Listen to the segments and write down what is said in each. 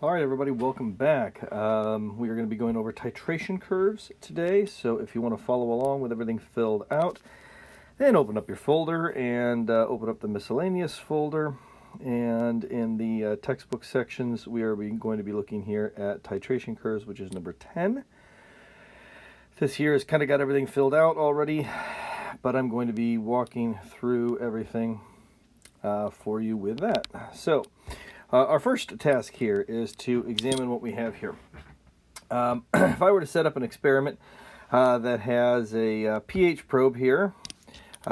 All right, everybody, welcome back. We are going to be going over titration curves today, so if you want to follow along with everything filled out, then open up your folder and open up the miscellaneous folder. And in the textbook sections, we are going to be looking here at titration curves, which is number 10. This here has kind of got everything filled out already, but I'm going to be walking through everything for you with that. So, our first task here is to examine what we have here. If I were to set up an experiment that has a pH probe here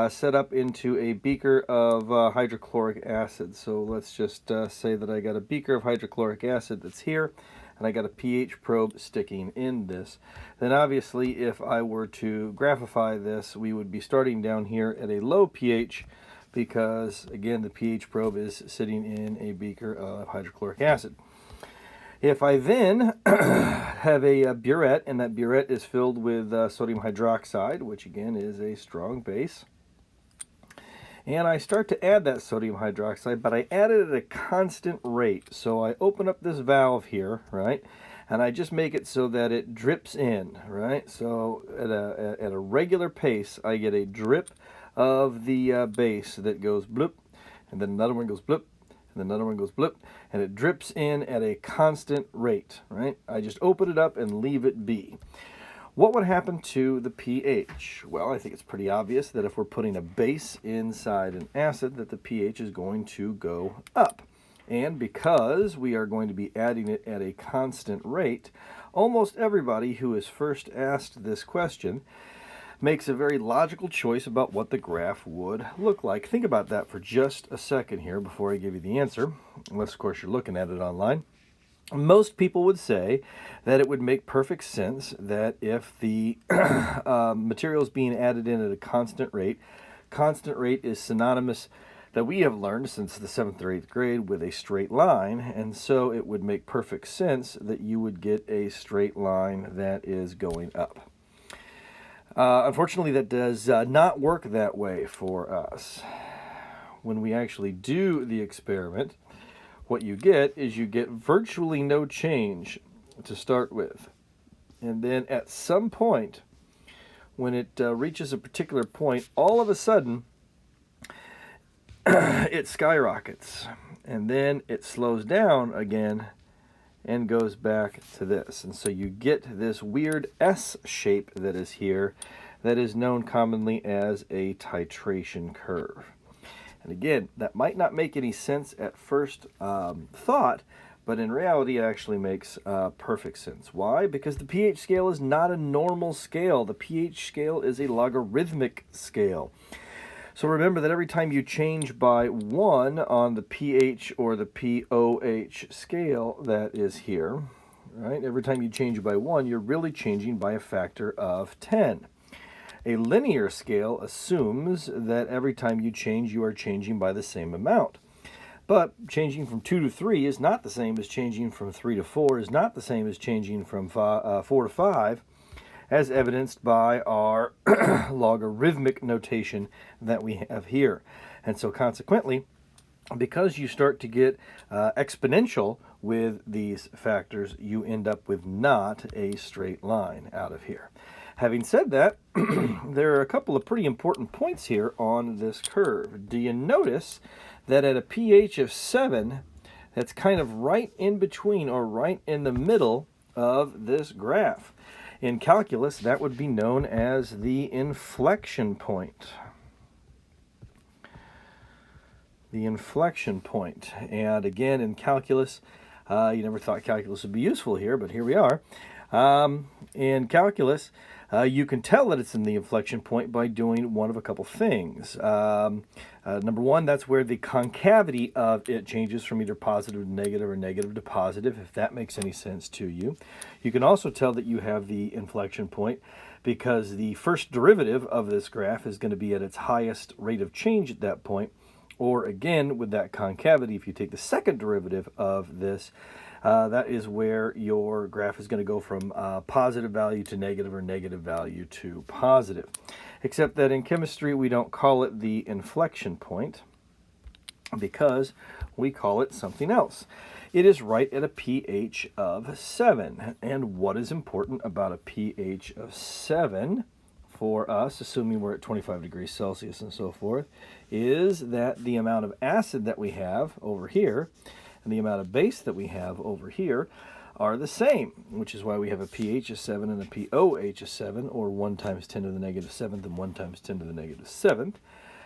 set up into a beaker of hydrochloric acid. So let's just say that I got a beaker of hydrochloric acid that's here, and I got a pH probe sticking in this. Then obviously if I were to graphify this, we would be starting down here at a low pH, because again the pH probe is sitting in a beaker of hydrochloric acid. If I then have a burette, and that burette is filled with sodium hydroxide, which again is a strong base, and I start to add that sodium hydroxide, but I add it at a constant rate. So I open up this valve here, right, and I just make it so that it drips in, right? So at a regular pace, I get a drip of the base that goes bloop, and then another one goes bloop, and then another one goes bloop, and it drips in at a constant rate, right? I just open it up and leave it be. What would happen to the pH? Well, I think it's pretty obvious that if we're putting a base inside an acid, that the pH is going to go up. And because we are going to be adding it at a constant rate, almost everybody who is first asked this question makes a very logical choice about what the graph would look like. Think about that for just a second here before I give you the answer, unless of course you're looking at it online. Most people would say that it would make perfect sense that if the material is being added in at a constant rate is synonymous, that we have learned since the 7th or 8th grade, with a straight line, and so it would make perfect sense that you would get a straight line that is going up. Unfortunately, that does not work that way for us. When we actually do the experiment, what you get is you get virtually no change to start with. And then at some point, when it reaches a particular point, all of a sudden, it skyrockets. And then it slows down again and goes back to this. And so you get this weird S shape that is here, that is known commonly as a titration curve. And again, that might not make any sense at first thought, but in reality it actually makes perfect sense. Why? Because the pH scale is not a normal scale. The pH scale is a logarithmic scale. So remember that every time you change by 1 on the pH or the pOH scale that is here, right? Every time you change by 1, you're really changing by a factor of 10. A linear scale assumes that every time you change, you are changing by the same amount. But changing from 2 to 3 is not the same as changing from 3 to 4, is not the same as changing from 4 to 5, as evidenced by our logarithmic notation that we have here. And so consequently, because you start to get exponential with these factors, you end up with not a straight line out of here. Having said that, there are a couple of pretty important points here on this curve. Do you notice that at a pH of 7, that's kind of right in between, or right in the middle of this graph? In calculus, that would be known as the inflection point. The inflection point. And again, in calculus, you never thought calculus would be useful here, but here we are. In calculus, you can tell that it's in the inflection point by doing one of a couple things. Number one, that's where the concavity of it changes from either positive to negative or negative to positive, if that makes any sense to you. You can also tell that you have the inflection point because the first derivative of this graph is going to be at its highest rate of change at that point. Or again, with that concavity, if you take the second derivative of this, that is where your graph is going to go from positive value to negative, or negative value to positive. Except that in chemistry, we don't call it the inflection point. because we call it something else. It is right at a pH of 7. And what is important about a pH of 7 for us, assuming we're at 25 degrees Celsius and so forth, is that the amount of acid that we have over here and the amount of base that we have over here are the same, which is why we have a pH of 7 and a pOH of 7, or 1 times 10 to the negative 7th and 1 times 10 to the negative 7th.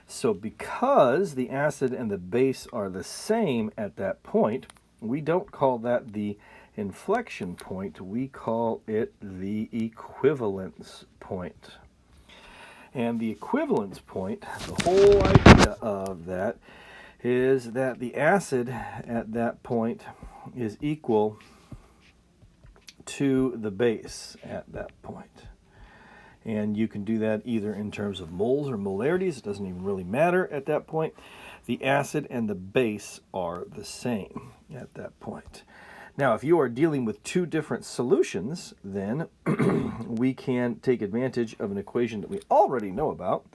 So because the acid and the base are the same at that point, we don't call that the inflection point, we call it the equivalence point. And the equivalence point, the whole idea of that is that the acid at that point is equal to the base at that point. And you can do that either in terms of moles or molarities. It doesn't even really matter at that point. The acid and the base are the same at that point. Now, if you are dealing with two different solutions, then we can take advantage of an equation that we already know about,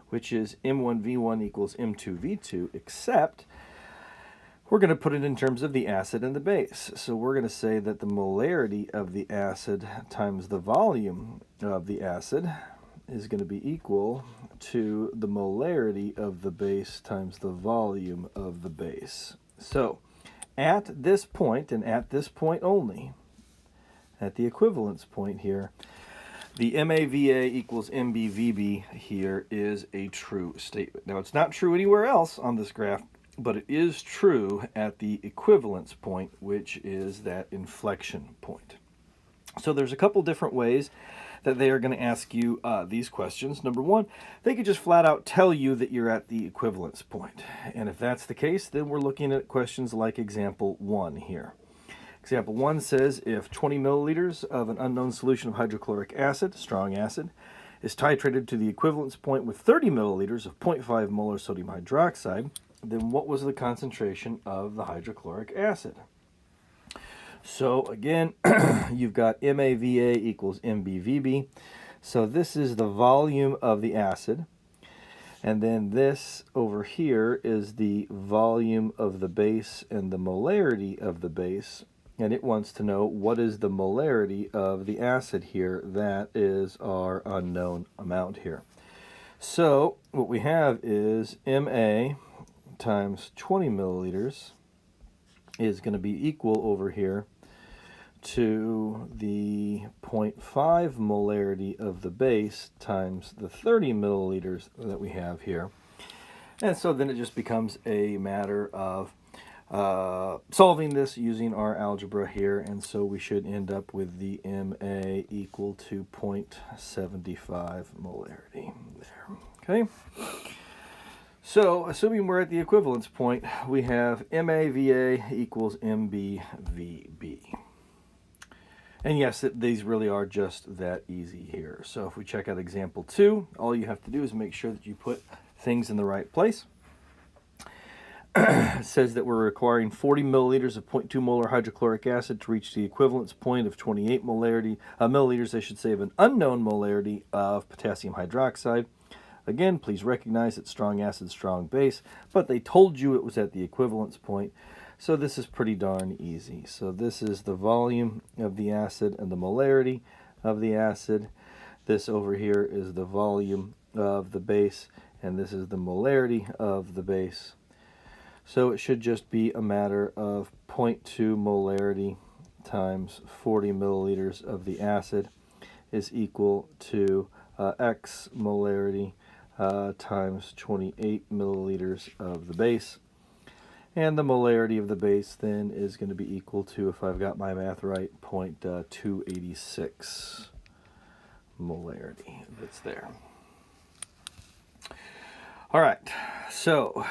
which is M1V1 equals M2V2, except we're going to put it in terms of the acid and the base. So we're going to say that the molarity of the acid times the volume of the acid is going to be equal to the molarity of the base times the volume of the base. So at this point, and at this point only, at the equivalence point here, the MAVA equals MBVB here is a true statement. Now, it's not true anywhere else on this graph, but it is true at the equivalence point, which is that inflection point. So there's a couple different ways that they are going to ask you these questions. Number one, they could just flat out tell you that you're at the equivalence point. And if that's the case, then we're looking at questions like example 1 here. Example 1 says if 20 milliliters of an unknown solution of hydrochloric acid, strong acid, is titrated to the equivalence point with 30 milliliters of 0.5 molar sodium hydroxide, then what was the concentration of the hydrochloric acid? So again, you've got MAVA equals MBVB. So this is the volume of the acid. And then this over here is the volume of the base and the molarity of the base. And it wants to know what is the molarity of the acid here. That is our unknown amount here. So what we have is MA times 20 milliliters is going to be equal over here to the 0.5 molarity of the base times the 30 milliliters that we have here. And so then it just becomes a matter of solving this using our algebra here, and so we should end up with the MA equal to 0.75 molarity there. Okay? So, assuming we're at the equivalence point, we have MAVA equals MBVB. And yes, these really are just that easy here. So if we check out example 2, all you have to do is make sure that you put things in the right place. It says that we're requiring 40 milliliters of 0.2 molar hydrochloric acid to reach the equivalence point of 28 milliliters, I should say, of an unknown molarity of potassium hydroxide. Again, please recognize it's strong acid, strong base, but they told you it was at the equivalence point, so this is pretty darn easy. So this is the volume of the acid and the molarity of the acid. This over here is the volume of the base, and this is the molarity of the base. So it should just be a matter of 0.2 molarity times 40 milliliters of the acid is equal to X molarity times 28 milliliters of the base. And the molarity of the base then is going to be equal to, if I've got my math right, 0.286 molarity that's there. All right, so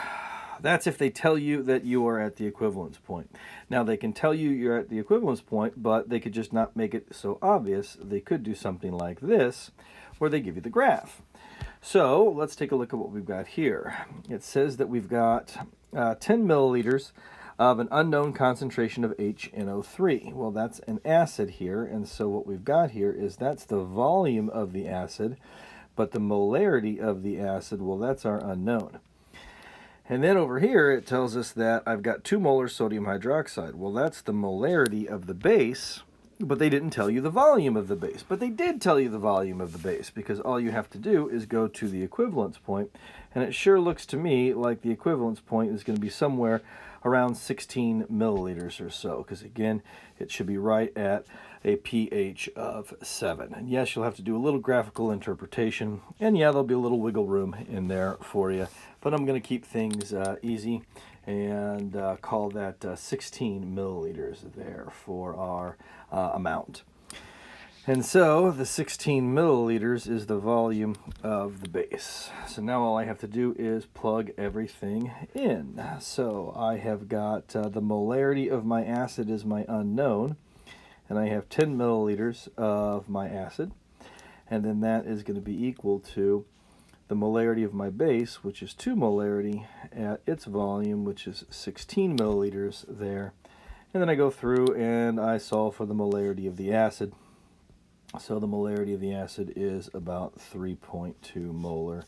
that's if they tell you that you are at the equivalence point. Now, they can tell you you're at the equivalence point, but they could just not make it so obvious. They could do something like this, where they give you the graph. So let's take a look at what we've got here. It says that we've got 10 milliliters of an unknown concentration of HNO3. Well, that's an acid here, and so what we've got here is that's the volume of the acid, but the molarity of the acid, well, that's our unknown. And then over here it tells us that I've got 2 molar sodium hydroxide. Well, that's the molarity of the base, but they didn't tell you the volume of the base. But they did tell you the volume of the base, because all you have to do is go to the equivalence point, and it sure looks to me like the equivalence point is going to be somewhere around 16 milliliters or so, because again, it should be right at a pH of 7. And yes, you'll have to do a little graphical interpretation, and yeah, there'll be a little wiggle room in there for you, but I'm going to keep things easy and call that 16 milliliters there for our amount. And so the 16 milliliters is the volume of the base. So now all I have to do is plug everything in. So I have got the molarity of my acid is my unknown, and I have 10 milliliters of my acid, and then that is going to be equal to the molarity of my base, which is 2 molarity at its volume, which is 16 milliliters there. And then I go through and I solve for the molarity of the acid. So the molarity of the acid is about 3.2 molar,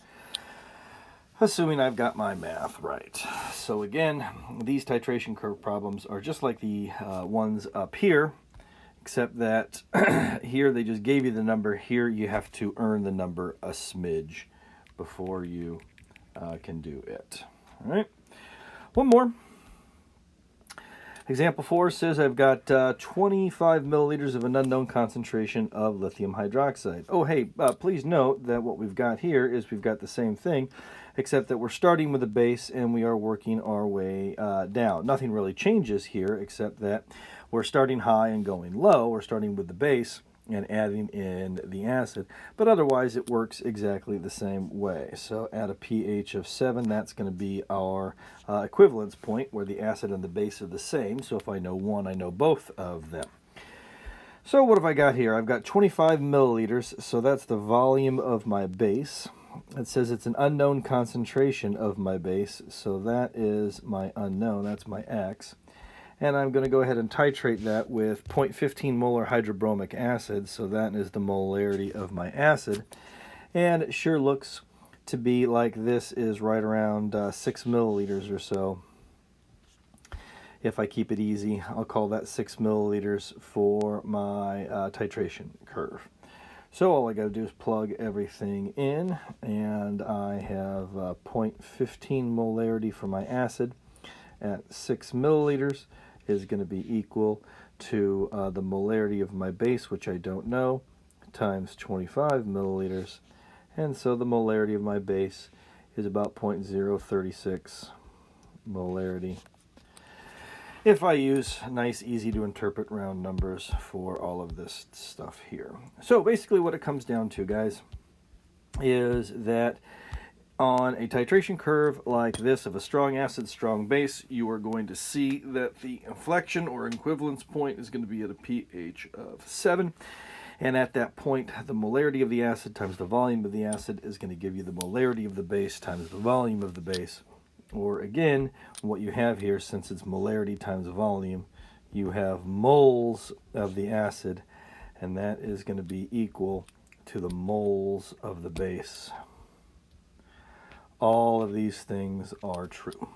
assuming I've got my math right. So again, these titration curve problems are just like the ones up here, except that here they just gave you the number. Here you have to earn the number a smidge before you can do it. All right, one more. Example 4 says I've got 25 milliliters of an unknown concentration of lithium hydroxide. Oh, hey, please note that what we've got here is we've got the same thing, except that we're starting with a base and we are working our way down. Nothing really changes here, except that we're starting high and going low. We're starting with the base and adding in the acid, but otherwise it works exactly the same way. So at a pH of 7, that's going to be our equivalence point where the acid and the base are the same. So if I know one, I know both of them. So what have I got here? I've got 25 milliliters, so that's the volume of my base. It says it's an unknown concentration of my base, so that is my unknown, that's my X. And I'm going to go ahead and titrate that with 0.15 molar hydrobromic acid, so that is the molarity of my acid. And it sure looks to be like this is right around 6 milliliters or so. If I keep it easy, I'll call that 6 milliliters for my titration curve. So all I got to do is plug everything in, and I have 0.15 molarity for my acid at 6 milliliters. Is going to be equal to the molarity of my base, which I don't know, times 25 milliliters. And so the molarity of my base is about 0.036 molarity, if I use nice, easy to interpret round numbers for all of this stuff here. So basically what it comes down to, guys, is that on a titration curve like this of a strong acid, strong base, you are going to see that the inflection or equivalence point is going to be at a pH of 7. And at that point, the molarity of the acid times the volume of the acid is going to give you the molarity of the base times the volume of the base. Or again, what you have here, since it's molarity times volume, you have moles of the acid, and that is going to be equal to the moles of the base. All of these things are true.